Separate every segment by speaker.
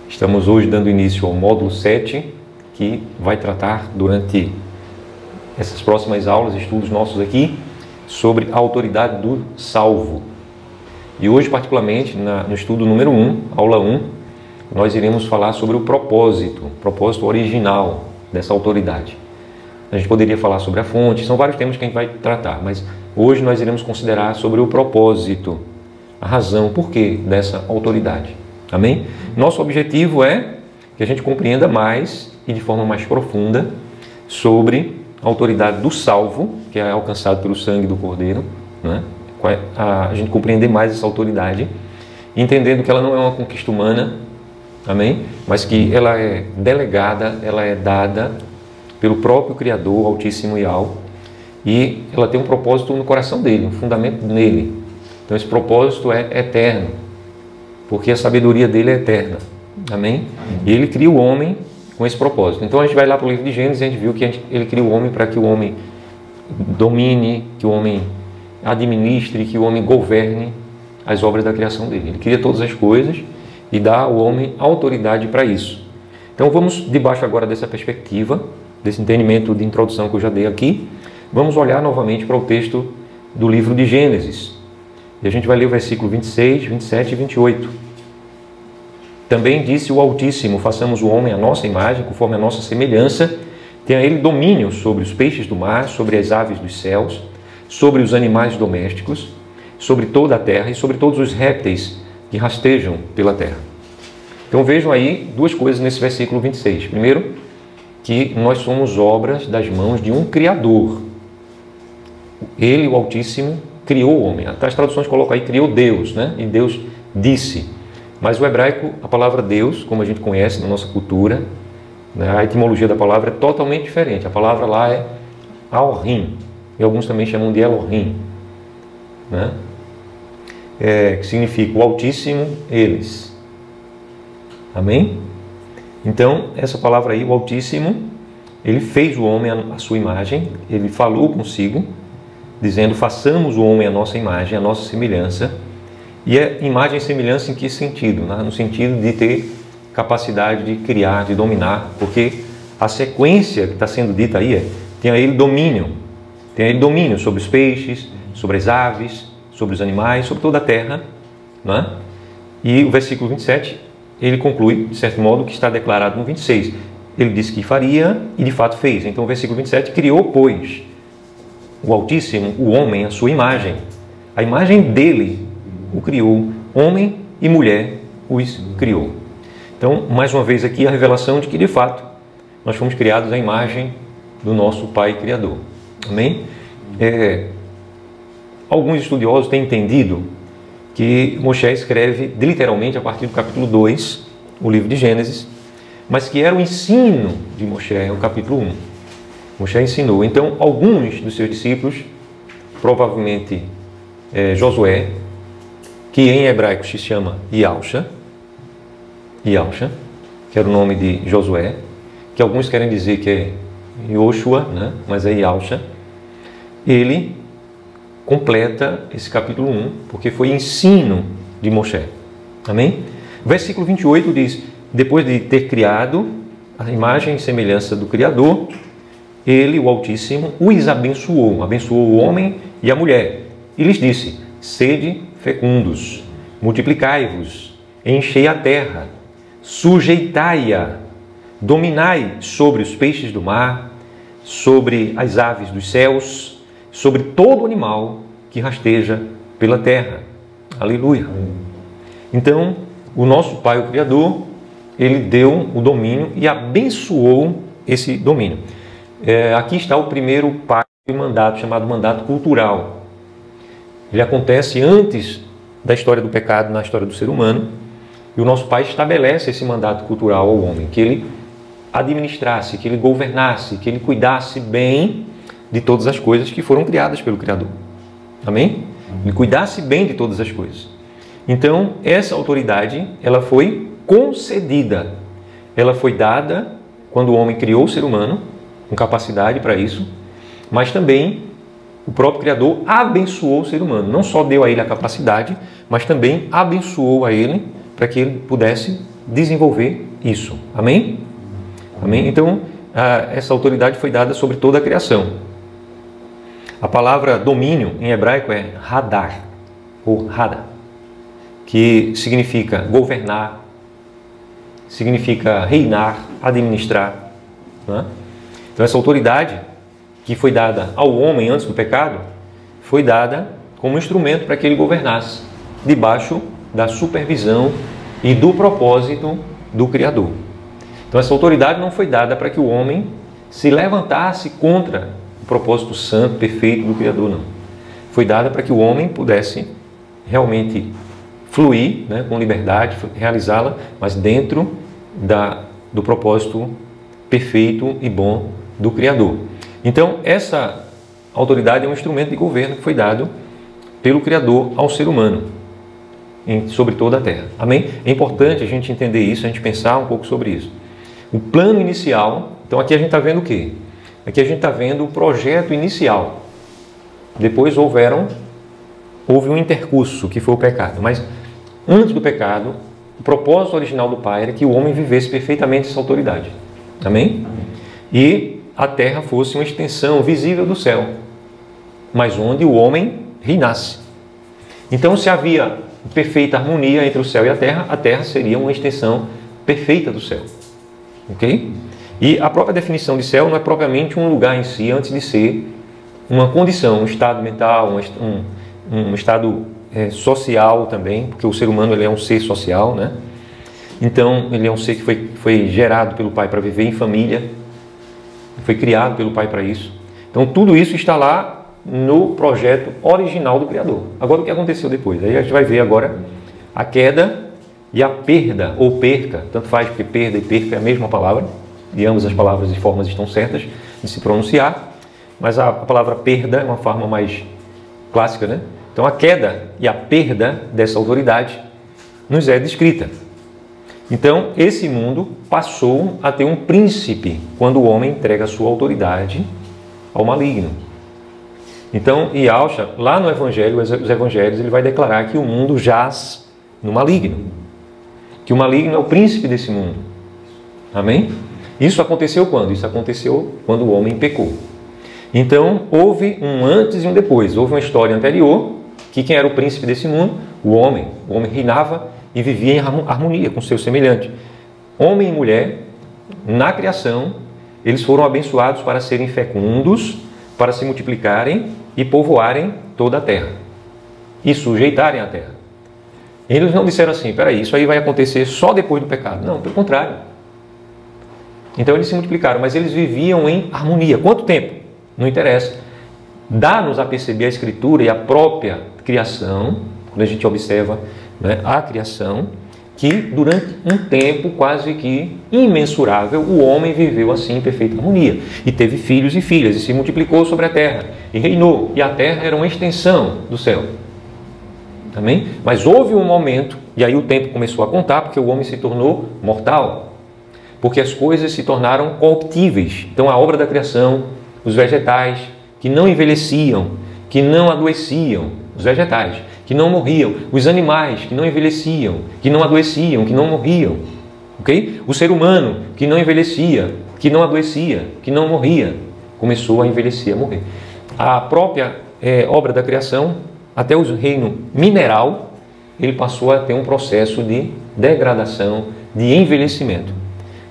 Speaker 1: Estamos hoje dando início ao módulo 7, que vai tratar durante essas próximas aulas, estudos nossos aqui, sobre a autoridade do salvo. E hoje, particularmente, no estudo número 1, aula 1, nós iremos falar sobre o propósito original dessa autoridade. A gente poderia falar sobre a fonte, são vários temas que a gente vai tratar, mas hoje nós iremos considerar sobre o propósito, a razão, o porquê dessa autoridade. Amém? Nosso objetivo é que a gente compreenda mais e de forma mais profunda sobre a autoridade do salvo, que é alcançado pelo sangue do Cordeiro, né? A gente compreender mais essa autoridade, entendendo que ela não é uma conquista humana, amém? Mas que ela é delegada, ela é dada pelo próprio Criador, Altíssimo e Al, e ela tem um propósito no coração dele, um fundamento nele. Então esse propósito é eterno, porque a sabedoria dele é eterna, amém? E ele cria o homem com esse propósito. Então a gente vai lá para o livro de Gênesis e a gente viu que ele cria o homem para que o homem domine, que o homem administre, que o homem governe as obras da criação dele. Ele cria todas as coisas e dá ao homem autoridade para isso. Então vamos, debaixo agora dessa perspectiva, desse entendimento de introdução que eu já dei aqui, vamos olhar novamente para o texto do livro de Gênesis. E a gente vai ler o versículo 26, 27 e 28. Também disse o Altíssimo: façamos o homem à nossa imagem, conforme a nossa semelhança, tenha ele domínio sobre os peixes do mar, sobre as aves dos céus, sobre os animais domésticos, sobre toda a terra e sobre todos os répteis que rastejam pela terra. Então vejam aí duas coisas nesse versículo 26. Primeiro, que nós somos obras das mãos de um Criador. Ele, o Altíssimo, criou o homem. As traduções colocam aí, criou Deus, né? E Deus disse. Mas o hebraico, a palavra Deus, como a gente conhece na nossa cultura, né, a etimologia da palavra é totalmente diferente. A palavra lá é Elohim, e alguns também chamam de Elohim, né? Que significa o Altíssimo, eles. Amém? Então, essa palavra aí, o Altíssimo, ele fez o homem à sua imagem, ele falou consigo, dizendo: façamos o homem à nossa imagem, à nossa semelhança. E é imagem e semelhança em que sentido? No sentido de ter capacidade de criar, de dominar, porque a sequência que está sendo dita aí é: tenha ele domínio sobre os peixes, sobre as aves, sobre os animais, sobre toda a terra, né? E o versículo 27, ele conclui, de certo modo, o que está declarado no 26. Ele disse que faria e de fato fez. Então o versículo 27, criou, pois, o Altíssimo, o homem, a sua imagem. A imagem dele o criou, homem e mulher os criou. Então, mais uma vez aqui a revelação de que, de fato, nós fomos criados à imagem do nosso Pai Criador. Amém? Alguns estudiosos têm entendido que Moshe escreve literalmente a partir do capítulo 2, o livro de Gênesis, mas que era o ensino de Moshe, o capítulo 1. Moshe ensinou. Então, alguns dos seus discípulos, provavelmente Josué, que em hebraico se chama Yahusha, que era o nome de Josué, que alguns querem dizer que é Yoshua, né? Mas é Yahusha, ele completa esse capítulo 1, porque foi ensino de Moshe. Amém? Versículo 28 diz: depois de ter criado a imagem e semelhança do Criador, ele, o Altíssimo, os abençoou o homem e a mulher, e lhes disse: sede fecundos, multiplicai-vos, enchei a terra, sujeitai-a, dominai sobre os peixes do mar, sobre as aves dos céus, sobre todo animal que rasteja pela terra. Aleluia! Então, o nosso Pai, o Criador, ele deu o domínio e abençoou esse domínio. Aqui está o primeiro pacto e mandato, chamado mandato cultural. Ele acontece antes da história do pecado, na história do ser humano, e o nosso Pai estabelece esse mandato cultural ao homem, que ele administrasse, que ele governasse, que ele cuidasse bem de todas as coisas que foram criadas pelo Criador. Amém? Ele cuidasse bem de todas as coisas. Então, essa autoridade, ela foi concedida. Ela foi dada quando o homem criou o ser humano, com capacidade para isso, mas também o próprio Criador abençoou o ser humano. Não só deu a ele a capacidade, mas também abençoou a ele para que ele pudesse desenvolver isso. Amém? Amém? Então, essa autoridade foi dada sobre toda a criação. A palavra domínio em hebraico é hadar, ou hada, que significa governar, significa reinar, administrar. Né? Então, essa autoridade que foi dada ao homem antes do pecado, foi dada como instrumento para que ele governasse, debaixo da supervisão e do propósito do Criador. Então, essa autoridade não foi dada para que o homem se levantasse contra o propósito santo, perfeito do Criador, não. Foi dada para que o homem pudesse realmente fluir, né, com liberdade, realizá-la, mas dentro do propósito perfeito e bom do Criador. Então, essa autoridade é um instrumento de governo que foi dado pelo Criador ao ser humano, sobre toda a terra. Amém? É importante a gente entender isso, a gente pensar um pouco sobre isso. O plano inicial, então aqui a gente está vendo o quê? Aqui a gente está vendo o projeto inicial. Depois houve um intercurso, que foi o pecado. Mas antes do pecado, o propósito original do Pai era que o homem vivesse perfeitamente essa autoridade. Amém? E a terra fosse uma extensão visível do céu, mas onde o homem reinasse. Então, se havia perfeita harmonia entre o céu e a terra seria uma extensão perfeita do céu. Ok? E a própria definição de céu não é propriamente um lugar em si, antes de ser uma condição, um estado mental, um estado social também, porque o ser humano ele é um ser social, né? Então, ele é um ser que foi gerado pelo Pai para viver em família, foi criado pelo Pai para isso. Então, tudo isso está lá no projeto original do Criador. Agora, o que aconteceu depois? Aí a gente vai ver agora a queda e a perda, ou perca, tanto faz, porque perda e perca é a mesma palavra, e ambas as palavras e formas estão certas de se pronunciar, mas a palavra perda é uma forma mais clássica, né? Então, a queda e a perda dessa autoridade nos é descrita. Então, esse mundo passou a ter um príncipe quando o homem entrega a sua autoridade ao maligno. Então, Yahshua, lá no Evangelho, os Evangelhos, ele vai declarar que o mundo jaz no maligno. Que o maligno é o príncipe desse mundo. Amém? Isso aconteceu quando? Isso aconteceu quando o homem pecou. Então, houve um antes e um depois. Houve uma história anterior, que quem era o príncipe desse mundo? O homem. O homem reinava e vivia em harmonia com seu semelhante. Homem e mulher, na criação, eles foram abençoados para serem fecundos, para se multiplicarem e povoarem toda a terra. E sujeitarem a terra. Eles não disseram assim, peraí, isso aí vai acontecer só depois do pecado. Não, pelo contrário. Então eles se multiplicaram, mas eles viviam em harmonia. Quanto tempo? Não interessa. Dá-nos a perceber a Escritura e a própria criação, quando a gente observa, né, a criação, que durante um tempo quase que imensurável, o homem viveu assim em perfeita harmonia. E teve filhos e filhas, e se multiplicou sobre a terra, e reinou. E a terra era uma extensão do céu. Amém? Mas houve um momento, e aí o tempo começou a contar, porque o homem se tornou mortal. Porque as coisas se tornaram corruptíveis. Então a obra da criação, os vegetais, que não envelheciam, que não adoeciam, os vegetais, que não morriam, os animais, que não envelheciam, que não adoeciam, que não morriam. Ok? O ser humano, que não envelhecia, que não adoecia, que não morria, começou a envelhecer, a morrer. A própria obra da criação, até o reino mineral, ele passou a ter um processo de degradação, de envelhecimento.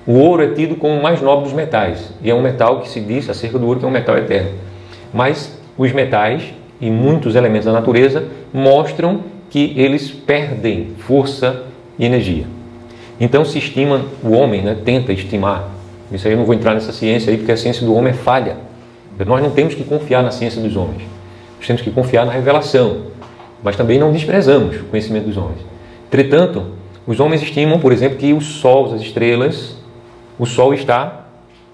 Speaker 1: O ouro é tido como o mais nobre dos metais, e é um metal que se diz acerca do ouro que é um metal eterno. Mas os metais e muitos elementos da natureza mostram que eles perdem força e energia. Então se estima, o homem, né, tenta estimar, isso aí eu não vou entrar nessa ciência aí, porque a ciência do homem é falha. Nós não temos que confiar na ciência dos homens, nós temos que confiar na revelação, mas também não desprezamos o conhecimento dos homens. Entretanto, os homens estimam, por exemplo, que o Sol, as estrelas, o Sol está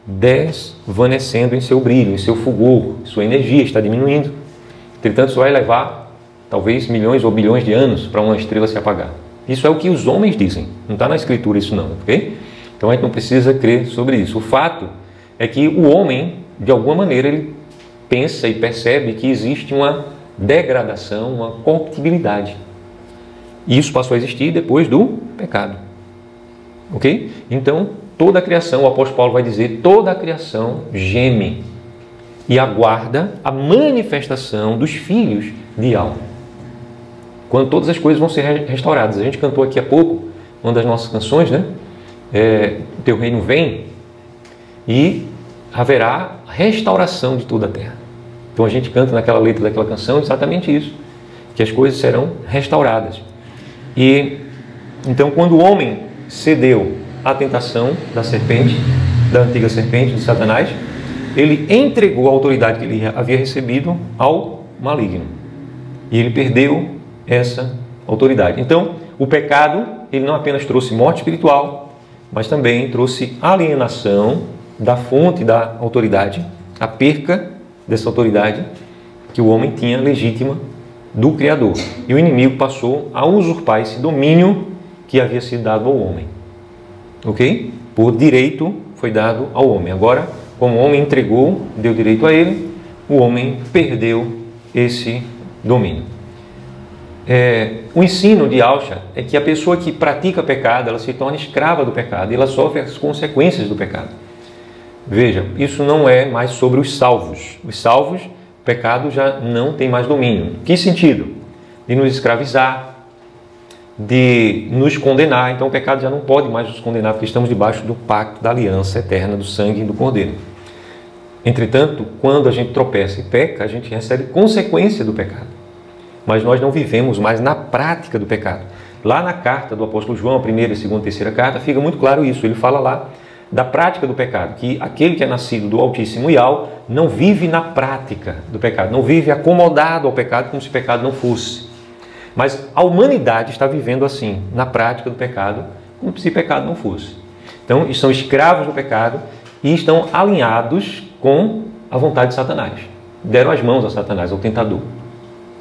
Speaker 1: desvanecendo em seu brilho, em seu fulgor, sua energia está diminuindo. Entretanto, isso vai levar talvez milhões ou bilhões de anos para uma estrela se apagar. Isso é o que os homens dizem, não está na Escritura isso não, ok? Então a gente não precisa crer sobre isso. O fato é que o homem, de alguma maneira, ele pensa e percebe que existe uma degradação, uma corruptibilidade. E isso passou a existir depois do pecado. Ok? Então, toda a criação, o apóstolo Paulo vai dizer, toda a criação geme e aguarda a manifestação dos filhos de Yahweh. Quando todas as coisas vão ser restauradas. A gente cantou aqui há pouco, uma das nossas canções, né? Teu reino vem e haverá restauração de toda a terra. Então a gente canta naquela letra daquela canção exatamente isso, que as coisas serão restauradas. E então quando o homem cedeu à tentação da serpente, da antiga serpente de Satanás, ele entregou a autoridade que ele havia recebido ao maligno. E ele perdeu essa autoridade. Então, o pecado, ele não apenas trouxe morte espiritual, mas também trouxe alienação da fonte da autoridade, a perca dessa autoridade que o homem tinha legítima do Criador. E o inimigo passou a usurpar esse domínio que havia sido dado ao homem. Ok? Por direito foi dado ao homem. Agora, como o homem entregou, deu direito a ele, o homem perdeu esse domínio. O ensino de Yahushua é que a pessoa que pratica pecado, ela se torna escrava do pecado e ela sofre as consequências do pecado. Veja, isso não é mais sobre os salvos. Os salvos, o pecado já não tem mais domínio. Que sentido? De nos escravizar, de nos condenar. Então o pecado já não pode mais nos condenar, porque estamos debaixo do pacto da aliança eterna do sangue do Cordeiro. Entretanto, quando a gente tropeça e peca, a gente recebe consequência do pecado. Mas nós não vivemos mais na prática do pecado. Lá na carta do apóstolo João, a primeira, a segunda e terceira carta, fica muito claro isso. Ele fala lá da prática do pecado, que aquele que é nascido do Altíssimo Yahweh não vive na prática do pecado, não vive acomodado ao pecado como se o pecado não fosse. Mas a humanidade está vivendo assim, na prática do pecado, como se o pecado não fosse. Então, estão escravos do pecado e estão alinhados com a vontade de Satanás. Deram as mãos a Satanás, ao tentador.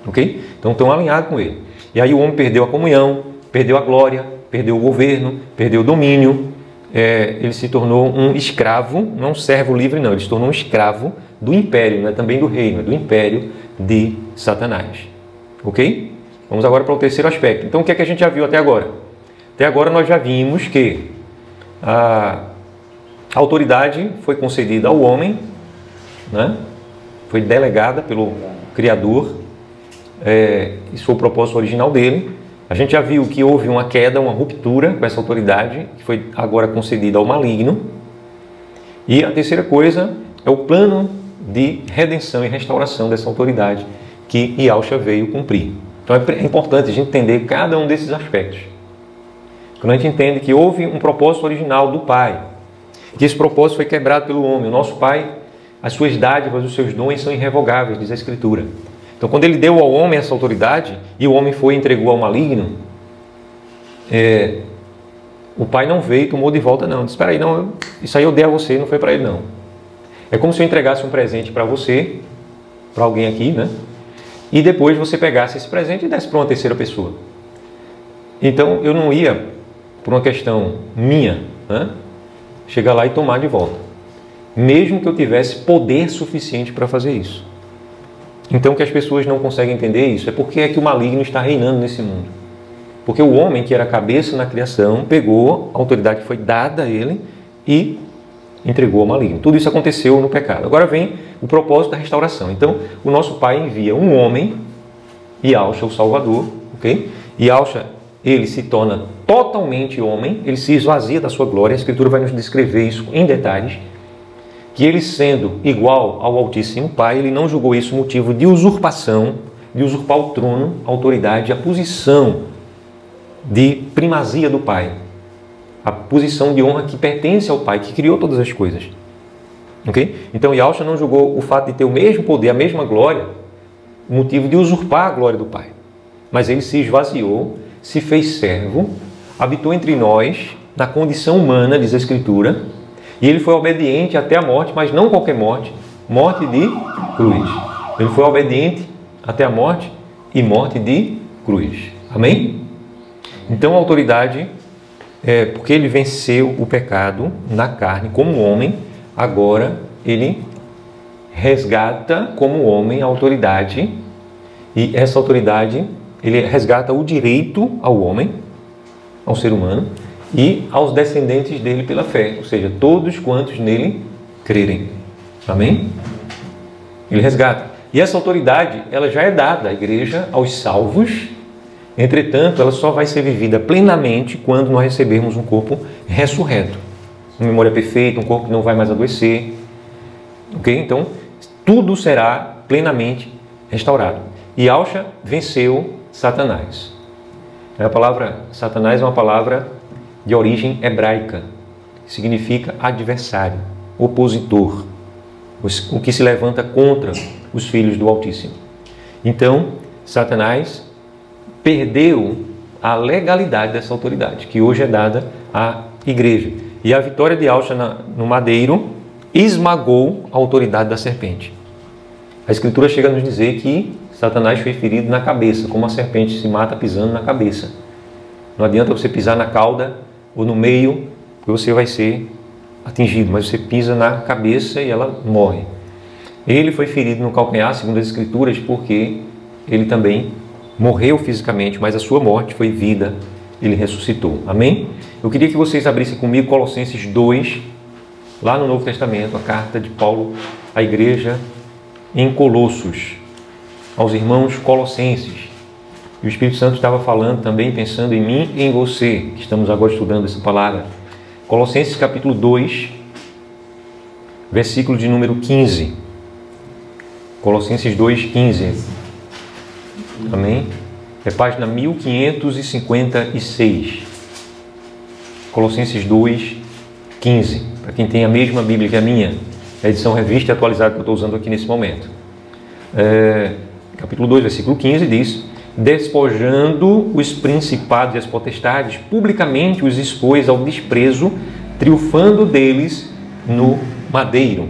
Speaker 1: Ok? Então estão alinhados com ele. E aí o homem perdeu a comunhão, perdeu a glória, perdeu o governo, perdeu o domínio. Ele se tornou um escravo, não um servo livre não, ele se tornou um escravo do império, não é também do reino, é do império de Satanás. Ok? Vamos agora para o terceiro aspecto. Então o que é que a gente já viu até agora? Até agora nós já vimos que a autoridade foi concedida ao homem, né? Foi delegada pelo Criador. Isso foi o propósito original dele. A gente já viu que houve uma queda, uma ruptura com essa autoridade, que foi agora concedida ao maligno. E a terceira coisa é o plano de redenção e restauração dessa autoridade que Yahushua veio cumprir. Então é importante a gente entender cada um desses aspectos. Quando a gente entende que houve um propósito original do Pai, que esse propósito foi quebrado pelo homem. O nosso Pai, as suas dádivas, os seus dons são irrevogáveis, diz a Escritura. Então, quando ele deu ao homem essa autoridade, e o homem foi e entregou ao maligno, o pai não veio e tomou de volta, não. Disse, espera aí, não, isso aí eu dei a você, não foi para ele, não. É como se eu entregasse um presente para você, para alguém aqui, né? E depois você pegasse esse presente e desse para uma terceira pessoa. Então, eu não ia, por uma questão minha, né, chegar lá e tomar de volta. Mesmo que eu tivesse poder suficiente para fazer isso. Então, que as pessoas não conseguem entender isso é porque é que o maligno está reinando nesse mundo. Porque o homem, que era a cabeça na criação, pegou a autoridade que foi dada a ele e entregou ao maligno. Tudo isso aconteceu no pecado. Agora vem o propósito da restauração. Então, o nosso Pai envia um homem, Yahushua, o Salvador, ok? Yahushua, ele se torna totalmente homem, ele se esvazia da sua glória. A Escritura vai nos descrever isso em detalhes. Que ele, sendo igual ao Altíssimo Pai, ele não julgou isso motivo de usurpação, de usurpar o trono, a autoridade, a posição de primazia do Pai, a posição de honra que pertence ao Pai, que criou todas as coisas. Okay? Então, Yahushua não julgou o fato de ter o mesmo poder, a mesma glória, motivo de usurpar a glória do Pai. Mas ele se esvaziou, se fez servo, habitou entre nós, na condição humana, diz a Escritura, e ele foi obediente até a morte, mas não qualquer morte, morte de cruz. Ele foi obediente até a morte e morte de cruz. Amém? Então a autoridade, porque ele venceu o pecado na carne como homem, agora ele resgata como homem a autoridade, e essa autoridade, ele resgata o direito ao homem, ao ser humano, e aos descendentes dele pela fé, ou seja, todos quantos nele crerem. Amém? Ele resgata. E essa autoridade, ela já é dada à igreja, aos salvos. Entretanto, ela só vai ser vivida plenamente quando nós recebermos um corpo ressurreto. Uma memória perfeita, um corpo que não vai mais adoecer. Ok? Então, tudo será plenamente restaurado. E Yahshua venceu Satanás. A palavra Satanás é uma palavra de origem hebraica. Significa adversário, opositor. O que se levanta contra os filhos do Altíssimo. Então, Satanás perdeu a legalidade dessa autoridade, que hoje é dada à igreja. E a vitória de Yahshua no madeiro esmagou a autoridade da serpente. A Escritura chega a nos dizer que Satanás foi ferido na cabeça, como a serpente se mata pisando na cabeça. Não adianta você pisar na cauda ou no meio, porque você vai ser atingido, mas você pisa na cabeça e ela morre. Ele foi ferido no calcanhar, segundo as Escrituras, porque ele também morreu fisicamente, mas a sua morte foi vida, ele ressuscitou. Amém? Eu queria que vocês abrissem comigo Colossenses 2, lá no Novo Testamento, a carta de Paulo à igreja em Colossos, aos irmãos colossenses. E o Espírito Santo estava falando também, pensando em mim e em você, que estamos agora estudando essa palavra. Colossenses capítulo 2, versículo de número 15. Colossenses 2, 15. Amém? É página 1556. Colossenses 2, 15. Para quem tem a mesma Bíblia que a minha, a edição revista e atualizada que eu estou usando aqui nesse momento. Capítulo 2, versículo 15 diz: despojando os principados e as potestades, publicamente os expôs ao desprezo, triunfando deles no madeiro.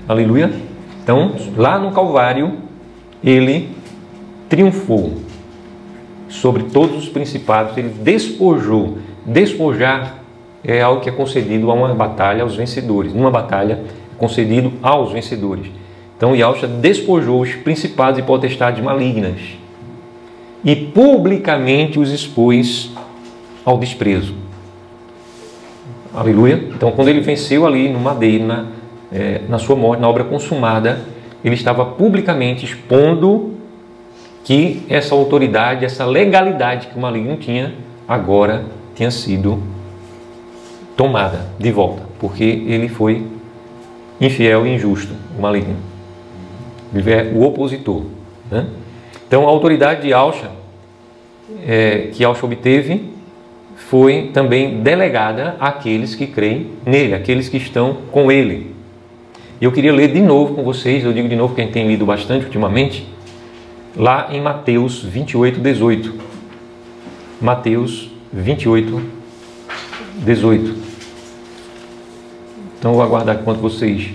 Speaker 1: Aleluia! Então, lá no Calvário, ele triunfou sobre todos os principados, ele despojou. Despojar é algo que é concedido a uma batalha aos vencedores. Numa batalha, é concedido aos vencedores. Então, Yahshua despojou os principados e potestades malignas e publicamente os expôs ao desprezo. Aleluia! Então, quando ele venceu ali no madeiro, na sua morte, na obra consumada, ele estava publicamente expondo que essa autoridade, essa legalidade que o maligno tinha, agora tinha sido tomada de volta, porque ele foi infiel e injusto, o maligno. Ele é o opositor, né? Então, a autoridade de Yahshua, que Yahshua obteve, foi também delegada àqueles que creem nele, àqueles que estão com ele. E eu queria ler de novo com vocês, eu digo de novo que a gente tem lido bastante ultimamente, lá em Mateus 28, 18. Mateus 28, 18. Então eu vou aguardar enquanto vocês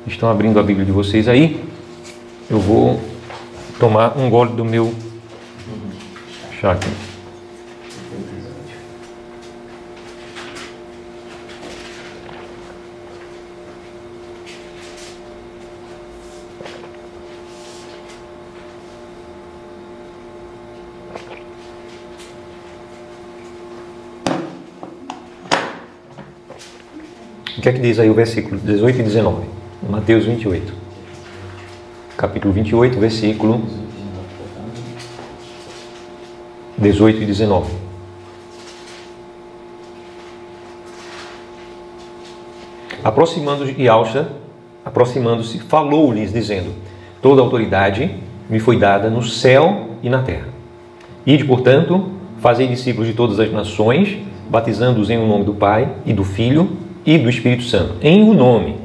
Speaker 1: estão abrindo a Bíblia de vocês aí. Eu vou tomar um gole do meu chá aqui. O que é que diz aí o versículo 18 e 19? Mateus 28. Capítulo 28, versículo 18 e 19. Aproximando-se, falou-lhes, dizendo: toda autoridade me foi dada no céu e na terra. Ide, portanto, fazei discípulos de todas as nações, batizando-os em o nome do Pai e do Filho e do Espírito Santo. Em o nome.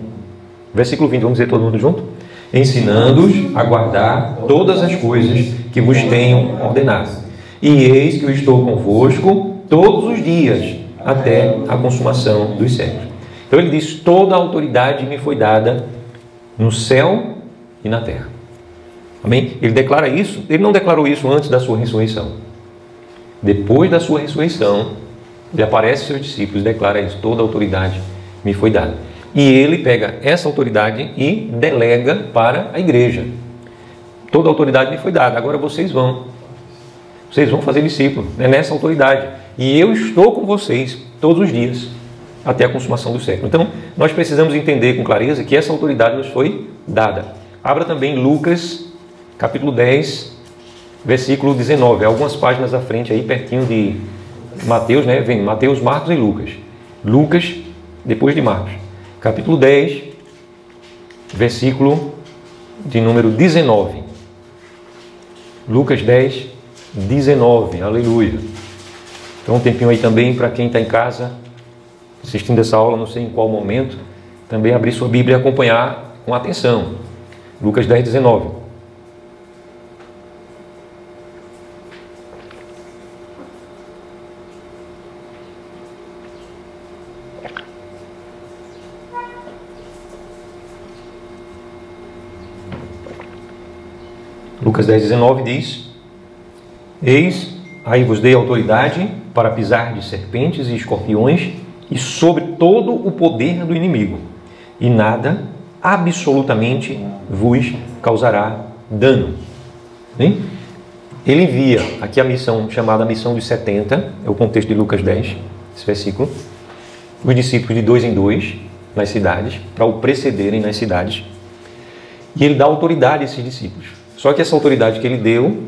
Speaker 1: Versículo 20, vamos dizer todo mundo junto? Ensinando-os a guardar todas as coisas que vos tenho ordenado. E eis que eu estou convosco todos os dias, até a consumação dos séculos. Então ele diz: toda a autoridade me foi dada no céu e na terra. Amém? Ele declara isso, ele não declarou isso antes da sua ressurreição. Depois da sua ressurreição, ele aparece aos seus discípulos e declara isso: toda a autoridade me foi dada. E ele pega essa autoridade e delega para a igreja. Toda a autoridade me foi dada, agora vocês vão fazer discípulo, nessa autoridade. e eu estou com vocês todos os dias, até a consumação do século. Então, nós precisamos entender com clareza que essa autoridade nos foi dada. Abra também Lucas, capítulo 10, versículo 19. Algumas páginas à frente aí, pertinho de Mateus, né? Vem Mateus, Marcos e Lucas. Lucas, depois de Marcos. Capítulo 10, versículo de número 19. Lucas 10, 19. Aleluia. Então, um tempinho aí também para quem está em casa, assistindo essa aula, não sei em qual momento, também abrir sua Bíblia e acompanhar com atenção. Lucas 10, 19. Lucas 10, 19 diz: Eis, aí vos dei autoridade para pisar de serpentes e escorpiões e sobre todo o poder do inimigo, e nada, absolutamente, vos causará dano. Sim? Ele envia aqui a missão chamada Missão dos 70, é o contexto de Lucas 10, esse versículo, os discípulos de 2 em 2 nas cidades, para o precederem nas cidades, e ele dá autoridade a esses discípulos. Só que essa autoridade que ele deu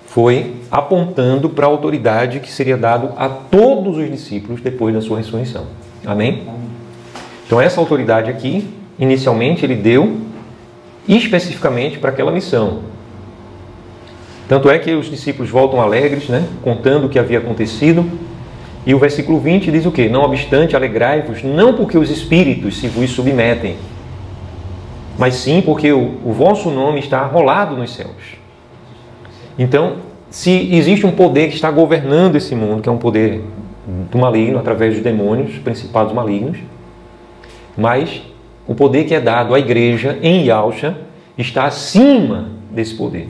Speaker 1: foi apontando para a autoridade que seria dado a todos os discípulos depois da sua ressurreição. Amém? Então essa autoridade aqui, inicialmente ele deu especificamente para aquela missão. Tanto é que os discípulos voltam alegres, né, contando o que havia acontecido. E o versículo 20 diz o quê? Não obstante, alegrai-vos, não porque os espíritos se vos submetem, mas sim porque o vosso nome está arrolado nos céus. Então, se existe um poder que está governando esse mundo, que é um poder do maligno, através dos demônios, principados malignos, mas o poder que é dado à igreja em Yalcha está acima desse poder.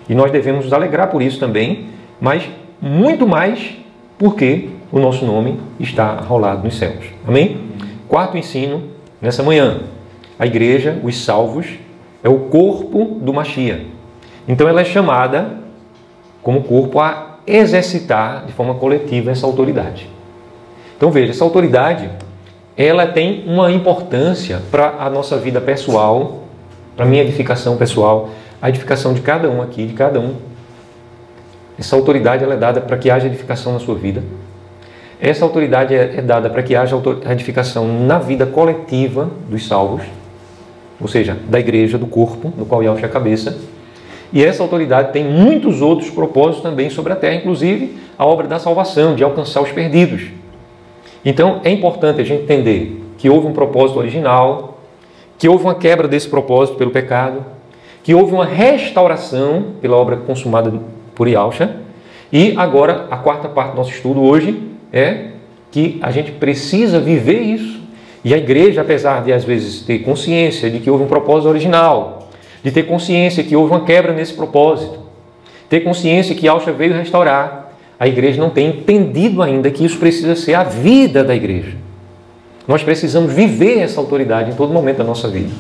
Speaker 1: E nós devemos nos alegrar por isso também, mas muito mais porque o nosso nome está arrolado nos céus. Amém? Quarto ensino, nessa manhã. A igreja, os salvos, é o corpo do Mashiach. Então ela é chamada como corpo a exercitar de forma coletiva essa autoridade. Então veja, essa autoridade, ela tem uma importância para a nossa vida pessoal, para a minha edificação pessoal, a edificação de cada um aqui, de cada um. Essa autoridade ela é dada para que haja edificação na sua vida. Essa autoridade é dada para que haja edificação na vida coletiva dos salvos, ou seja, da igreja, do corpo, no qual Yahshua é a cabeça. E essa autoridade tem muitos outros propósitos também sobre a terra, inclusive a obra da salvação, de alcançar os perdidos. Então é importante a gente entender que houve um propósito original, que houve uma quebra desse propósito pelo pecado, que houve uma restauração pela obra consumada por Yahshua. E agora a quarta parte do nosso estudo hoje é que a gente precisa viver isso. E a igreja, apesar de às vezes ter consciência de que houve um propósito original, de ter consciência que houve uma quebra nesse propósito, ter consciência que Yahshua veio restaurar, a igreja não tem entendido ainda que isso precisa ser a vida da igreja. Nós precisamos viver essa autoridade em todo momento da nossa vida.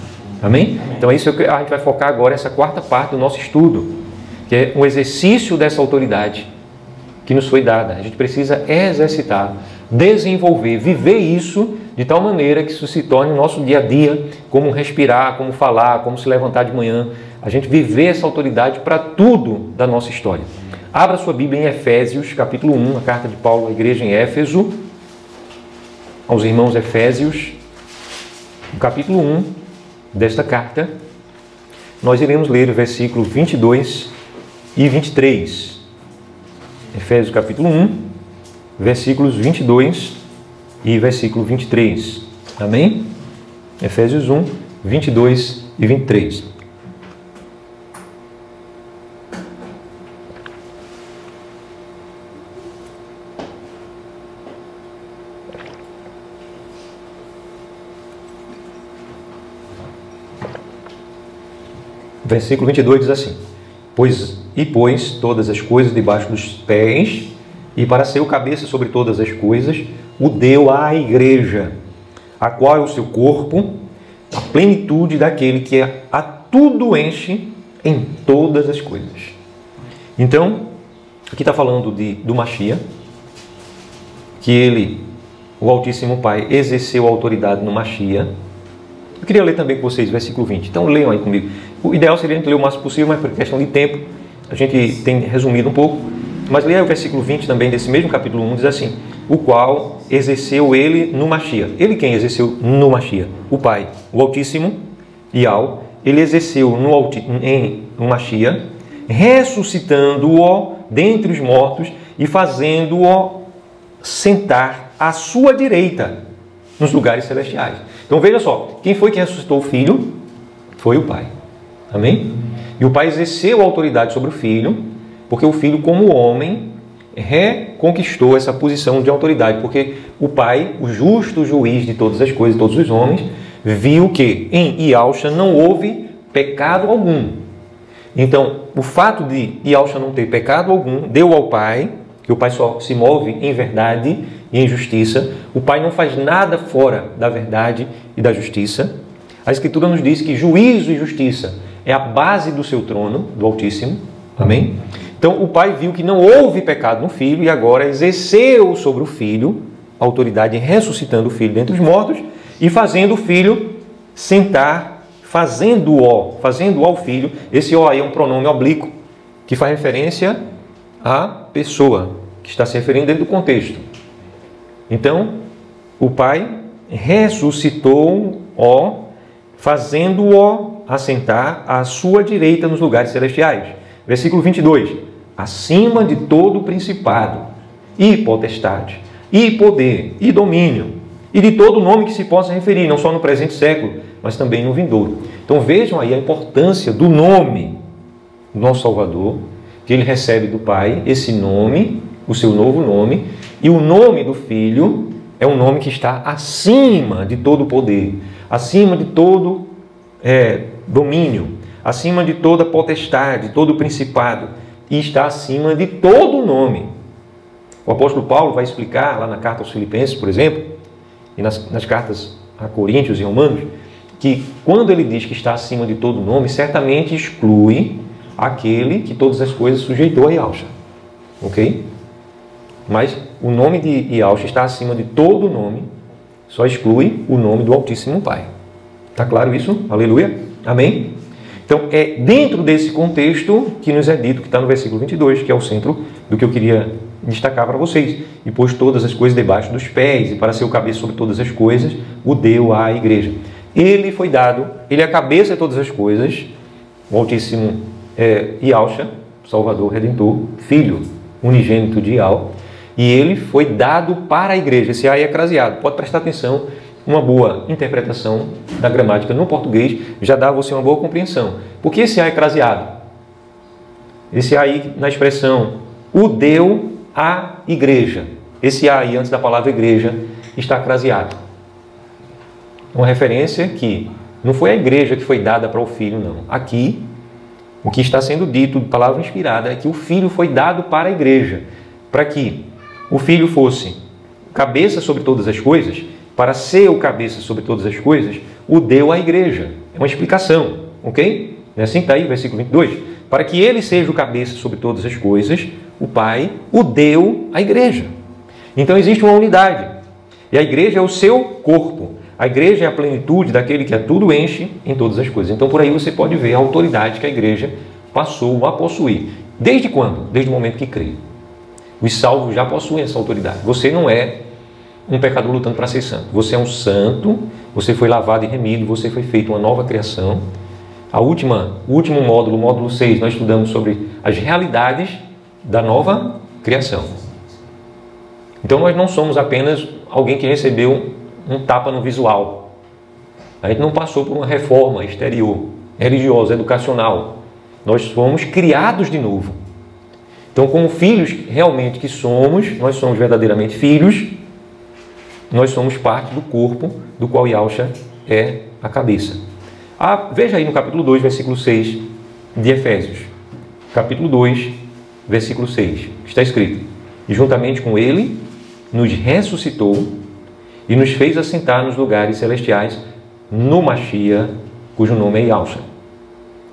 Speaker 1: Amém? Então é isso que a gente vai focar agora, essa quarta parte do nosso estudo, que é um exercício dessa autoridade que nos foi dada. A gente precisa exercitar, desenvolver, viver isso de tal maneira que isso se torne o nosso dia a dia, como respirar, como falar, como se levantar de manhã. A gente viver essa autoridade para tudo da nossa história. Abra sua Bíblia em Efésios, capítulo 1, a carta de Paulo à igreja em Éfeso, aos irmãos Efésios, no capítulo 1 desta carta. Nós iremos ler o versículo 22 e 23. Efésios, capítulo 1, versículos 22 e versículo 23. Amém? Efésios 1, 22 e 23. Versículo 22 diz assim: Pôs todas as coisas debaixo dos pés, e para ser o cabeça sobre todas as coisas, o deu à igreja, a qual é o seu corpo, a plenitude daquele que a tudo enche em todas as coisas. Então, aqui está falando do Mashiach, que ele, o Altíssimo Pai, exerceu a autoridade no Mashiach. Eu queria ler também com vocês o versículo 20. Então leiam aí comigo. O ideal seria a gente ler o máximo possível, mas por questão de tempo, a gente tem resumido um pouco. Mas leia o versículo 20 também desse mesmo capítulo 1, diz assim: o qual exerceu ele no Mashiach. Ele quem exerceu no Mashiach? O Pai, o Altíssimo, Yahweh. Ele exerceu no Mashiach, ressuscitando-o dentre os mortos e fazendo-o sentar à sua direita nos lugares celestiais. Então veja só, quem foi que ressuscitou o Filho? Foi o Pai. Amém? E o Pai exerceu a autoridade sobre o Filho, porque o Filho, como homem, reconquistou essa posição de autoridade, porque o Pai, o justo juiz de todas as coisas, de todos os homens, viu que em Yahushua não houve pecado algum. Então, o fato de Yahushua não ter pecado algum, deu ao Pai, que o Pai só se move em verdade e em justiça. O Pai não faz nada fora da verdade e da justiça. A Escritura nos diz que juízo e justiça é a base do seu trono, do Altíssimo. Amém? Então, o Pai viu que não houve pecado no Filho e agora exerceu sobre o Filho a autoridade, ressuscitando o Filho dentre os mortos e fazendo o Filho sentar, fazendo-o ao Filho. Esse O aí é um pronome oblíquo que faz referência à pessoa que está se referindo dentro do contexto. Então, o Pai ressuscitou-o, fazendo-o assentar à sua direita nos lugares celestiais. Versículo 22. Acima de todo principado, e potestade, e poder, e domínio, e de todo nome que se possa referir, não só no presente século, mas também no vindouro. Então vejam aí a importância do nome do nosso Salvador, que ele recebe do Pai, esse nome, o seu novo nome, e o nome do Filho é um nome que está acima de todo poder, acima de todo domínio, acima de toda potestade, todo principado, e está acima de todo nome. O apóstolo Paulo vai explicar lá na carta aos Filipenses, por exemplo, e nas cartas a Coríntios e Romanos, que quando ele diz que está acima de todo nome, certamente exclui aquele que todas as coisas sujeitou a Yahushua. Ok? Mas o nome de Yahushua está acima de todo nome, só exclui o nome do Altíssimo Pai. Está claro isso? Aleluia? Amém? Então, é dentro desse contexto que nos é dito, que está no versículo 22, que é o centro do que eu queria destacar para vocês. E pôs todas as coisas debaixo dos pés, e para ser o cabeça sobre todas as coisas, o deu à igreja. Ele foi dado, ele é a cabeça de todas as coisas, o Altíssimo Yahushua, Salvador, Redentor, Filho unigênito de Yahweh, e ele foi dado para a igreja. Esse aí é craseado. Pode prestar atenção. Uma boa interpretação da gramática no português já dá a você uma boa compreensão. Por que esse A é craseado? Esse A aí, na expressão, o deu à igreja. Esse A aí, antes da palavra igreja, está craseado. Uma referência que não foi a igreja que foi dada para o Filho, não. Aqui, o que está sendo dito, de palavra inspirada, é que o Filho foi dado para a igreja, para que o Filho fosse cabeça sobre todas as coisas. Para ser o cabeça sobre todas as coisas, o deu à igreja. É uma explicação, ok? Assim está aí o versículo 22. Para que ele seja o cabeça sobre todas as coisas, o Pai o deu à igreja. Então existe uma unidade. E a igreja é o seu corpo. A igreja é a plenitude daquele que a tudo enche em todas as coisas. Então por aí você pode ver a autoridade que a igreja passou a possuir. Desde quando? Desde o momento que crê. Os salvos já possuem essa autoridade. Você não é um pecador lutando para ser santo. Você é um santo, você foi lavado e remido, você foi feito uma nova criação. O último módulo, o módulo 6, nós estudamos sobre as realidades da nova criação. Então nós não somos apenas alguém que recebeu um tapa no visual. A gente não passou por uma reforma exterior, religiosa, educacional. Nós fomos criados de novo. Então, como filhos realmente que somos, nós somos verdadeiramente filhos, nós somos parte do corpo do qual Yahushua é a cabeça. Veja aí no capítulo 2, versículo 6 de Efésios. Capítulo 2, versículo 6. Está escrito: e juntamente com ele nos ressuscitou e nos fez assentar nos lugares celestiais no Mashiach, cujo nome é Yahushua.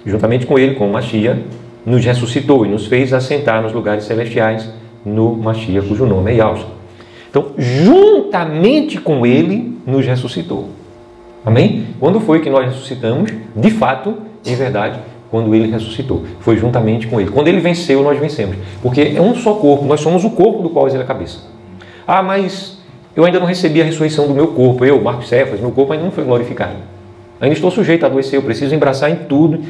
Speaker 1: Juntamente com ele, com o Mashiach, nos ressuscitou e nos fez assentar nos lugares celestiais no Mashiach, cujo nome é Yahushua. Então, juntamente com Ele, nos ressuscitou. Amém? Quando foi que nós ressuscitamos? De fato, em verdade, quando Ele ressuscitou. Foi juntamente com Ele. Quando Ele venceu, nós vencemos. Porque é um só corpo, nós somos o corpo do qual Ele é a cabeça. Ah, mas eu ainda não recebi a ressurreição do meu corpo. Eu, Marcos Cefas, meu corpo ainda não foi glorificado. Ainda estou sujeito a adoecer, eu preciso embraçar em tudo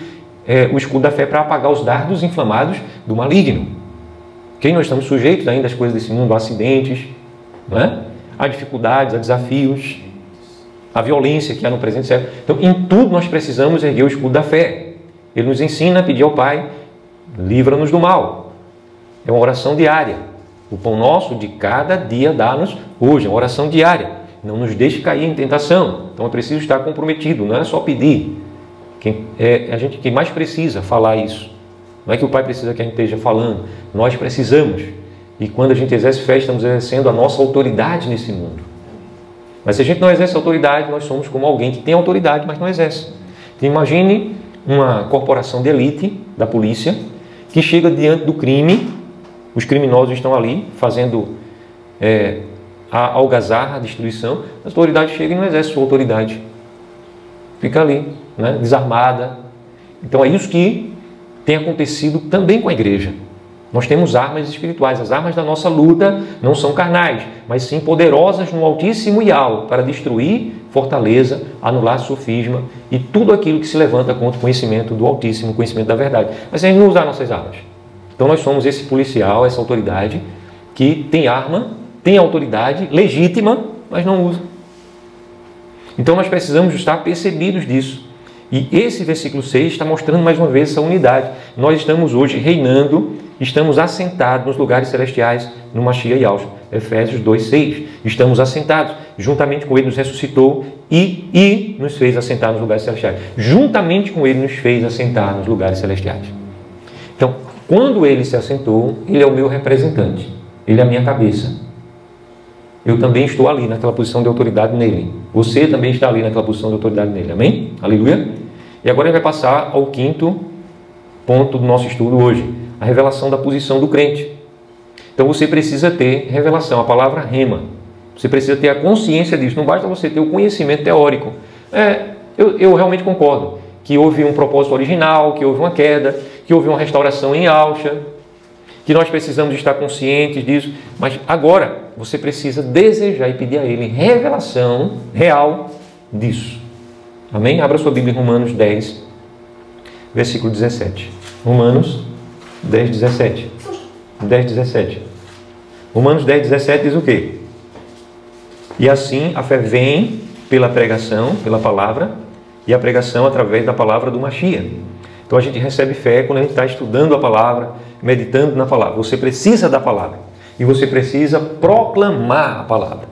Speaker 1: o escudo da fé para apagar os dardos inflamados do maligno. Quem nós estamos sujeitos ainda às coisas desse mundo, a acidentes, não é? A dificuldades, a desafios, a violência que há no presente século. Então, em tudo nós precisamos erguer o escudo da fé. Ele nos ensina a pedir ao Pai, livra-nos do mal. É uma oração diária. O pão nosso de cada dia dá-nos hoje, é uma oração diária. Não nos deixe cair em tentação. Então é preciso estar comprometido, não é só pedir. É a gente que mais precisa falar isso. Não é que o Pai precisa que a gente esteja falando. Nós precisamos. E quando a gente exerce fé, estamos exercendo a nossa autoridade nesse mundo. Mas se a gente não exerce autoridade, nós somos como alguém que tem autoridade, mas não exerce. Então, imagine uma corporação de elite da polícia que chega diante do crime, os criminosos estão ali fazendo a algazarra, a destruição, a autoridade chega e não exerce sua autoridade. Fica ali, né, desarmada. Então é isso que tem acontecido também com a igreja. Nós temos armas espirituais. As armas da nossa luta não são carnais, mas sim poderosas no Altíssimo e alto para destruir fortaleza, anular sofisma e tudo aquilo que se levanta contra o conhecimento do Altíssimo, o conhecimento da verdade. Mas a gente não usa nossas armas. Então nós somos esse policial, essa autoridade que tem arma, tem autoridade legítima, mas não usa. Então nós precisamos estar percebidos disso. E esse versículo 6 está mostrando mais uma vez essa unidade. Nós estamos hoje reinando, estamos assentados nos lugares celestiais, no Mashiach e Yahshua. Efésios 2:6. Estamos assentados. Juntamente com Ele nos ressuscitou e nos fez assentar nos lugares celestiais. Juntamente com Ele nos fez assentar nos lugares celestiais. Então, quando Ele se assentou, Ele é o meu representante. Ele é a minha cabeça. Eu também estou ali naquela posição de autoridade nele. Você também está ali naquela posição de autoridade nele. Amém? Aleluia? E agora ele vai passar ao quinto ponto do nosso estudo hoje. A revelação da posição do crente. Então você precisa ter revelação, a palavra rema. Você precisa ter a consciência disso. Não basta você ter o conhecimento teórico. Eu realmente concordo que houve um propósito original, que houve uma queda, que houve uma restauração em Yahshua, que nós precisamos estar conscientes disso, mas agora você precisa desejar e pedir a Ele revelação real disso. Amém? Abra sua Bíblia em Romanos 10, versículo 17. Romanos 10, 17. 10, 17. Romanos 10, 17 diz o quê? E assim a fé vem pela pregação, pela palavra, e a pregação através da palavra do Mashiach. Então a gente recebe fé quando a gente está estudando a palavra, meditando na palavra. Você precisa da palavra. E você precisa proclamar a palavra.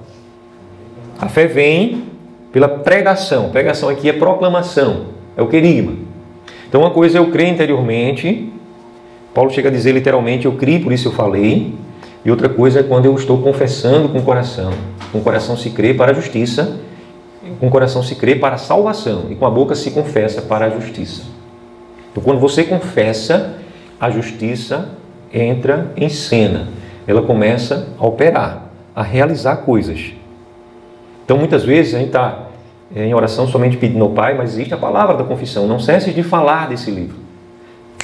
Speaker 1: A fé vem pela pregação. Pregação aqui é proclamação. É o querigma. Então uma coisa é eu crer interiormente. Paulo chega a dizer literalmente, eu criei, por isso eu falei. E outra coisa é quando eu estou confessando com o coração. Com o coração se crê para a justiça. Com o coração se crê para a salvação. E com a boca se confessa para a justiça. Então quando você confessa, a justiça entra em cena. Ela começa a operar, a realizar coisas. Então muitas vezes a gente está em oração somente pedindo ao Pai, mas existe a palavra da confissão. Não cesse de falar desse livro.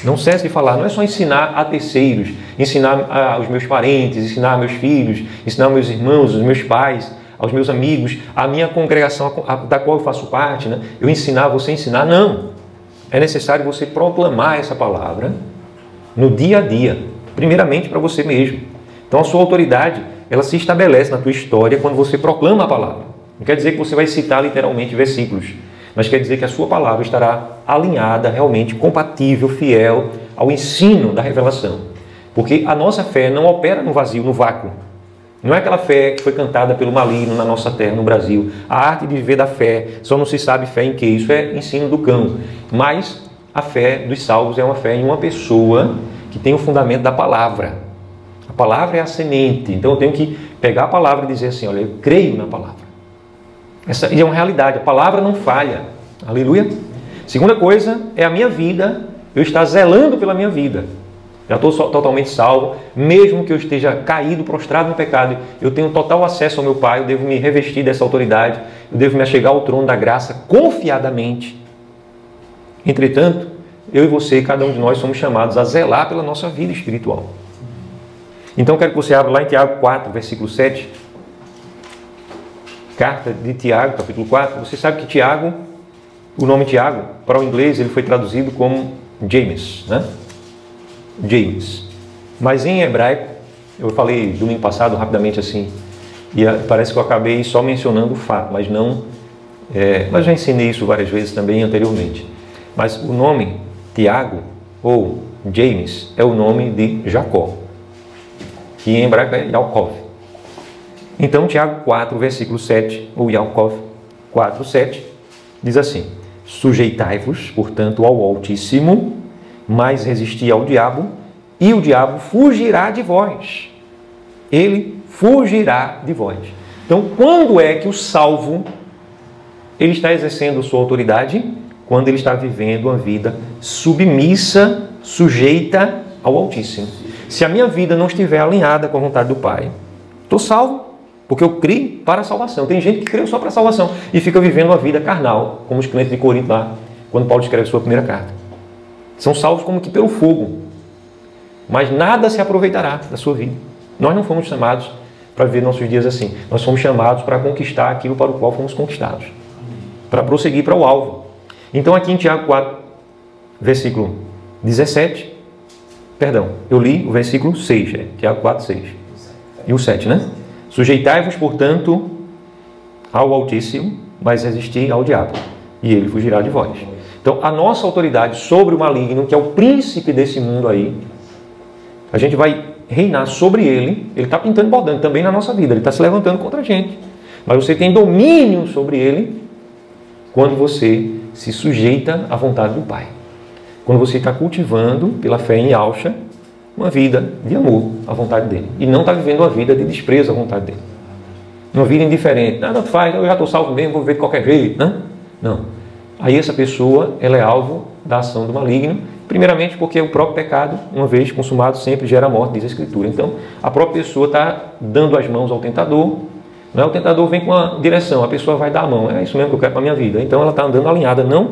Speaker 1: Não cesse de falar. Não é só ensinar a terceiros, ensinar aos meus parentes, ensinar aos meus filhos, ensinar aos meus irmãos, aos meus pais, aos meus amigos, à minha congregação da qual eu faço parte, né? Eu ensinar, você ensinar. Não. É necessário você proclamar essa palavra no dia a dia, primeiramente para você mesmo. Então a sua autoridade, ela se estabelece na tua história quando você proclama a palavra. Não quer dizer que você vai citar literalmente versículos, mas quer dizer que a sua palavra estará alinhada, realmente compatível, fiel ao ensino da revelação. Porque a nossa fé não opera no vazio, no vácuo. Não é aquela fé que foi cantada pelo maligno na nossa terra, no Brasil. A arte de viver da fé, só não se sabe fé em quê? Isso é ensino do cão. Mas a fé dos salvos é uma fé em uma pessoa que tem o fundamento da palavra. A palavra é a semente. Então eu tenho que pegar a palavra e dizer assim, olha, eu creio na palavra. Essa é uma realidade. A palavra não falha. Aleluia. Segunda coisa é a minha vida. Eu estar zelando pela minha vida. Já estou totalmente salvo, mesmo que eu esteja caído, prostrado no pecado, eu tenho total acesso ao meu Pai, eu devo me revestir dessa autoridade, eu devo me achegar ao trono da graça confiadamente. Entretanto, eu e você, cada um de nós, somos chamados a zelar pela nossa vida espiritual. Então, quero que você abra lá em Tiago 4, versículo 7. Carta de Tiago, capítulo 4. Você sabe que Tiago, o nome Tiago, para o inglês, ele foi traduzido como James, né? James. Mas em hebraico, eu falei domingo passado rapidamente assim, e parece que eu acabei só mencionando o fato, mas não... mas já ensinei isso várias vezes também anteriormente. Mas o nome Tiago, ou James, é o nome de Jacó, que em hebraico é Yaakov. Então, Tiago 4, versículo 7, ou Yaakov 4, 7, diz assim: sujeitai-vos, portanto, ao Altíssimo, mas resisti ao diabo, e o diabo fugirá de vós. Ele fugirá de vós. Então, quando é que o salvo ele está exercendo sua autoridade? Quando ele está vivendo uma vida submissa, sujeita ao Altíssimo. Se a minha vida não estiver alinhada com a vontade do Pai, estou salvo, porque eu criei para a salvação. Tem gente que crê só para a salvação e fica vivendo uma vida carnal, como os crentes de Corinto lá, quando Paulo escreve sua primeira carta. São salvos como que pelo fogo, mas nada se aproveitará da sua vida. Nós não fomos chamados para viver nossos dias assim. Nós fomos chamados para conquistar aquilo para o qual fomos conquistados, para prosseguir para o alvo. Então aqui em Tiago 4, versículo 17, perdão, eu li o versículo 6, Tiago 4, 6, e o 7, né? Sujeitai-vos, portanto, ao Altíssimo, mas resisti ao diabo, e ele fugirá de vós. Então, a nossa autoridade sobre o maligno, que é o príncipe desse mundo aí, a gente vai reinar sobre ele. Ele está pintando e bordando também na nossa vida, ele está se levantando contra a gente. Mas você tem domínio sobre ele quando você se sujeita à vontade do Pai. Quando você está cultivando, pela fé em Yahshua, uma vida de amor à vontade dele. E não está vivendo uma vida de desprezo à vontade dele. Uma vida indiferente. Nada faz, eu já estou salvo mesmo, vou viver de qualquer jeito. Né? Não. Aí essa pessoa, ela é alvo da ação do maligno, primeiramente porque o próprio pecado, uma vez consumado, sempre gera morte, diz a Escritura. Então, a própria pessoa está dando as mãos ao tentador, né? O tentador vem com a direção, a pessoa vai dar a mão, é isso mesmo que eu quero para a minha vida. Então, ela está andando alinhada, não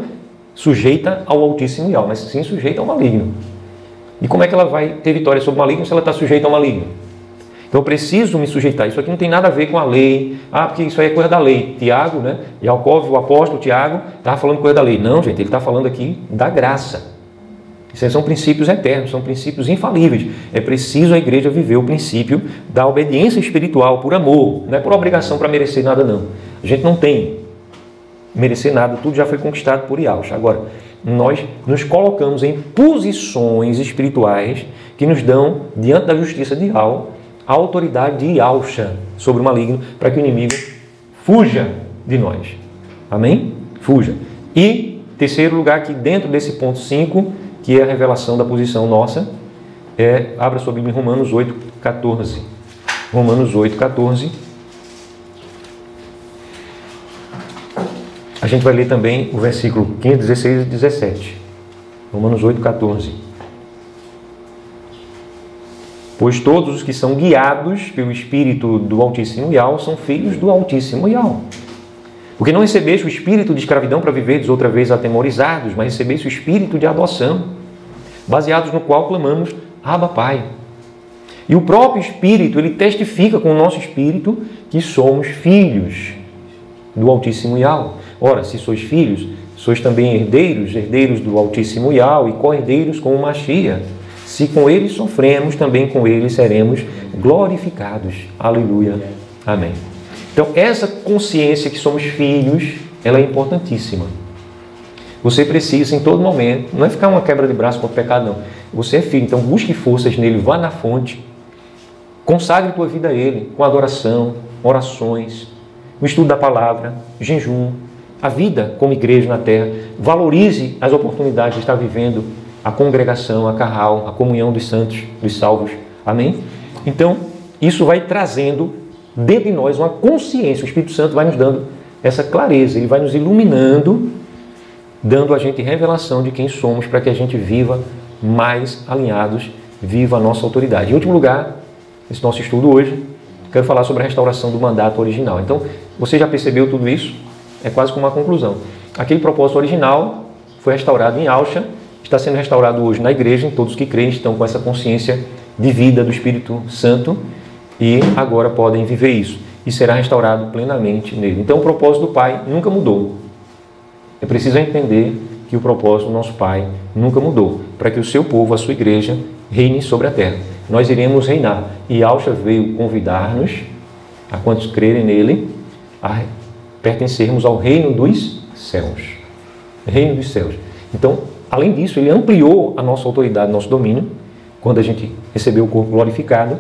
Speaker 1: sujeita ao Altíssimo Yahweh, mas sim sujeita ao maligno. E como é que ela vai ter vitória sobre o maligno se ela está sujeita ao maligno? Então eu preciso me sujeitar. Isso aqui não tem nada a ver com a lei. Ah, porque isso aí é coisa da lei. Tiago, né? Yaakov, o apóstolo Tiago, estava falando coisa da lei. Não, gente, ele está falando aqui da graça. Isso aí são princípios eternos, são princípios infalíveis. É preciso a igreja viver o princípio da obediência espiritual por amor. Não é por obrigação para merecer nada, não. A gente não tem merecer nada, tudo já foi conquistado por Yahshua. Agora, nós nos colocamos em posições espirituais que nos dão, diante da justiça de Yahweh, a autoridade de Yahshua sobre o maligno, para que o inimigo fuja de nós. Amém? Fuja. E, terceiro lugar, aqui dentro desse ponto 5, que é a revelação da posição nossa, abra sua Bíblia em Romanos 8, 14. Romanos 8, 14. A gente vai ler também o versículo 15, 16 e 17. Romanos 8, 14. Pois todos os que são guiados pelo Espírito do Altíssimo Yahweh são filhos do Altíssimo Yahweh. Porque não recebeste o espírito de escravidão para viverdes outra vez atemorizados, mas recebeste o espírito de adoção, baseados no qual clamamos, Abba, Pai. E o próprio Espírito, ele testifica com o nosso espírito que somos filhos do Altíssimo Yahweh. Ora, se sois filhos, sois também herdeiros, herdeiros do Altíssimo Yahweh e co-herdeiros com o Mashiach. Se com ele sofremos, também com ele seremos glorificados. Aleluia. Amém. Então, essa consciência que somos filhos, ela é importantíssima. Você precisa, em todo momento, não é ficar uma quebra de braço contra o pecado, não. Você é filho, então busque forças nele, vá na fonte, consagre tua vida a ele, com adoração, orações, o estudo da palavra, jejum, a vida como igreja na terra. Valorize as oportunidades de estar vivendo a congregação, a carral, a comunhão dos santos, dos salvos. Amém? Então, isso vai trazendo dentro de nós uma consciência. O Espírito Santo vai nos dando essa clareza, ele vai nos iluminando, dando a gente revelação de quem somos, para que a gente viva mais alinhados viva a nossa autoridade. Em último lugar, esse nosso estudo hoje, quero falar sobre a restauração do mandato original. Então, você já percebeu tudo isso? É quase como uma conclusão. Aquele propósito original foi restaurado em Alcha, está sendo restaurado hoje na igreja, todos que creem estão com essa consciência de vida do Espírito Santo e agora podem viver isso. E será restaurado plenamente nele. Então, o propósito do Pai nunca mudou. É preciso entender que o propósito do nosso Pai nunca mudou, para que o seu povo, a sua igreja, reine sobre a terra. Nós iremos reinar. E Alcha veio convidar-nos, a quantos crerem nele, a pertencermos ao reino dos céus. Reino dos céus. Então, além disso, ele ampliou a nossa autoridade, nosso domínio. Quando a gente receber o corpo glorificado,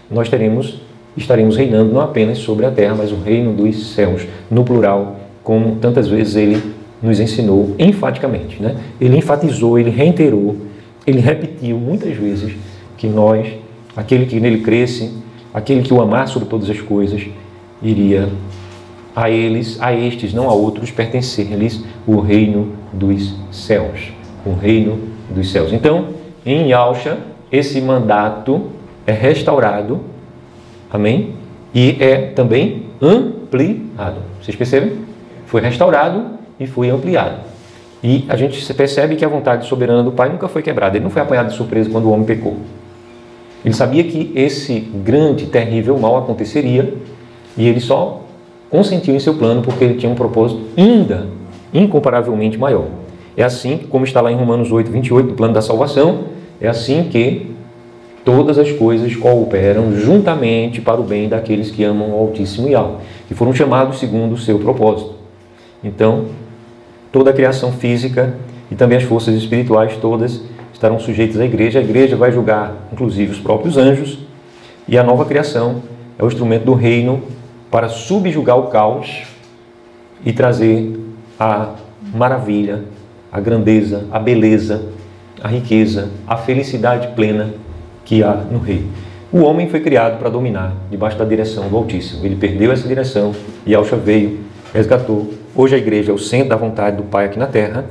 Speaker 1: nós estaremos reinando não apenas sobre a terra, mas o reino dos céus, no plural, como tantas vezes ele nos ensinou enfaticamente, né? Ele enfatizou, ele reiterou, ele repetiu muitas vezes que nós, aquele que nele cresce, aquele que o amar sobre todas as coisas, iria a estes, não a outros, pertencer-lhes o reino dos céus. O reino dos céus. Então, em Alcha, esse mandato é restaurado, amém? E é também ampliado. Vocês percebem? Foi restaurado e foi ampliado. E a gente percebe que a vontade soberana do Pai nunca foi quebrada. Ele não foi apanhado de surpresa quando o homem pecou. Ele sabia que esse grande, terrível mal aconteceria e ele só consentiu em seu plano porque ele tinha um propósito ainda incomparavelmente maior. É assim, como está lá em Romanos 8, 28, no plano da salvação, é assim que todas as coisas cooperam juntamente para o bem daqueles que amam o Altíssimo e Yahweh, que foram chamados segundo o seu propósito. Então, toda a criação física e também as forças espirituais todas estarão sujeitas à igreja. A igreja vai julgar, inclusive, os próprios anjos. E a nova criação é o instrumento do reino para subjugar o caos e trazer a maravilha, a grandeza, a beleza, a riqueza, a felicidade plena que há no rei. O homem foi criado para dominar debaixo da direção do Altíssimo. Ele perdeu essa direção e Alcha veio, resgatou. Hoje a igreja é o centro da vontade do Pai aqui na terra.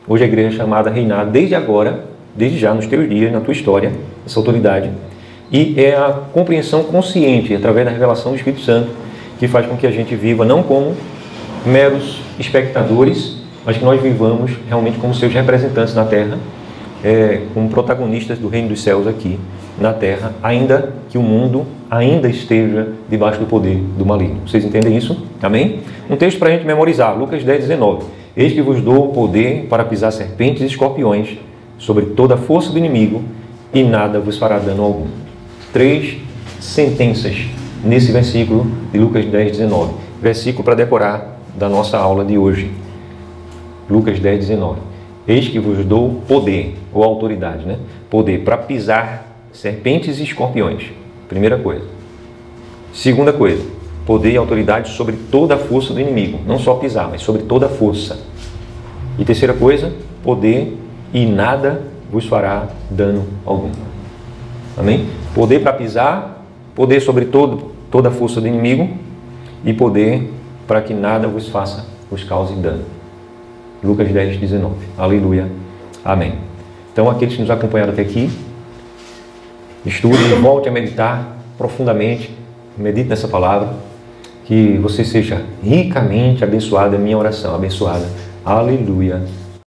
Speaker 1: Hoje a igreja é chamada a reinar desde agora, desde já nos teus dias, na tua história, essa autoridade. E é a compreensão consciente, através da revelação do Espírito Santo, que faz com que a gente viva não como meros espectadores, mas que nós vivamos realmente como seus representantes na terra, como protagonistas do reino dos céus aqui na terra, ainda que o mundo ainda esteja debaixo do poder do maligno. Vocês entendem isso? Amém? Um texto para a gente memorizar, Lucas 10, 19. Eis que vos dou poder para pisar serpentes e escorpiões sobre toda a força do inimigo e nada vos fará dano algum. 3 sentenças nesse versículo de Lucas 10, 19. Versículo para decorar da nossa aula de hoje. Lucas 10, 19. Eis que vos dou poder, ou autoridade, né? Poder para pisar serpentes e escorpiões. Primeira coisa. Segunda coisa, poder e autoridade sobre toda a força do inimigo. Não só pisar, mas sobre toda a força. E terceira coisa, poder e nada vos fará dano algum. Amém? Poder para pisar, poder sobre toda a força do inimigo e poder para que nada vos cause dano. Lucas 10, 19. Aleluia. Amém. Então, aqueles que nos acompanharam até aqui, estude e volte a meditar profundamente, medite nessa palavra, que você seja ricamente abençoado, é minha oração, abençoada. Aleluia.